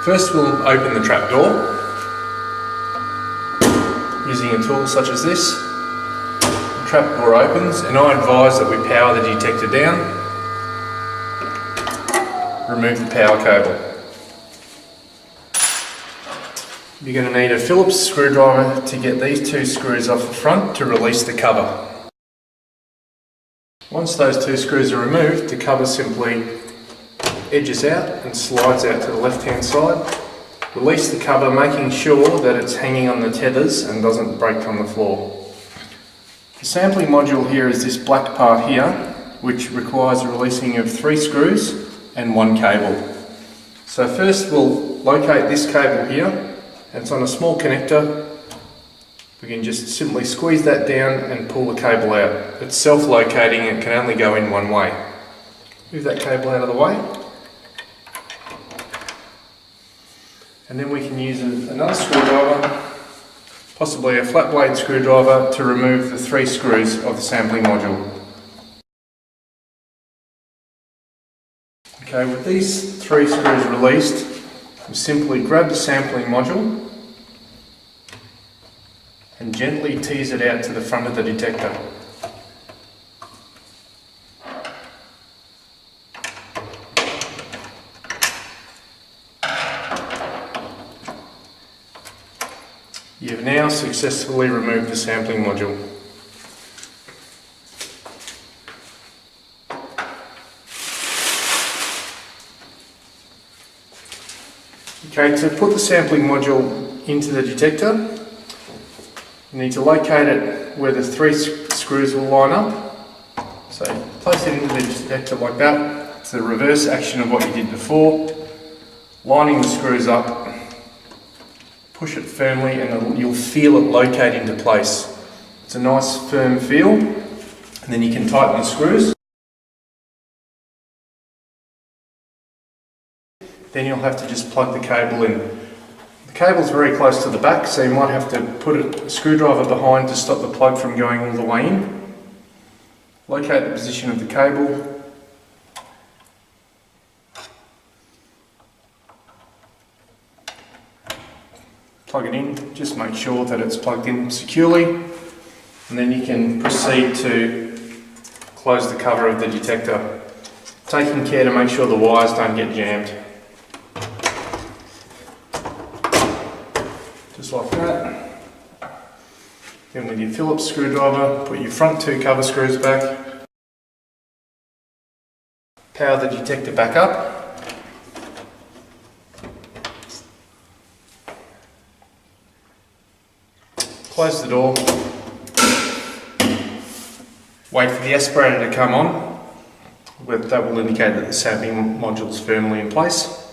First we'll open the trap door using a tool such as this. The trap door opens and I advise that we power the detector down. Remove the power cable. You're going to need a Phillips screwdriver to get these two screws off the front to release the cover. Once those two screws are removed, the cover simply edges out and slides out to the left hand side. Release the cover, making sure that it's hanging on the tethers and doesn't break on the floor. The sampling module here is this black part here, which requires the releasing of 3 screws and 1 cable. So first we'll locate this cable here, and it's on a small connector. We can just simply squeeze that down and pull the cable out. It's self-locating and can only go in one way. Move that cable out of the way. And then we can use another screwdriver, possibly a flat blade screwdriver, to remove the 3 screws of the sampling module. Okay, with these 3 screws released, we simply grab the sampling module and gently tease it out to the front of the detector. You've now successfully removed the sampling module. Okay, to put the sampling module into the detector, you need to locate it where the 3 screws will line up. So place it into the detector like that. It's the reverse action of what you did before. Lining the screws up, push it firmly and you'll feel it locate into place. It's a nice firm feel, and then you can tighten the screws. Then you'll have to just plug the cable in. The cable's very close to the back, so you might have to put a screwdriver behind to stop the plug from going all the way in. Locate the position of the cable. Plug it in, just make sure that it's plugged in securely, and then you can proceed to close the cover of the detector, taking care to make sure the wires don't get jammed. Just like that. Then with your Phillips screwdriver, put your front 2 cover screws back. Power the detector back up. Close the door. Wait for the aspirator to come on. That will indicate that the sampling module is firmly in place.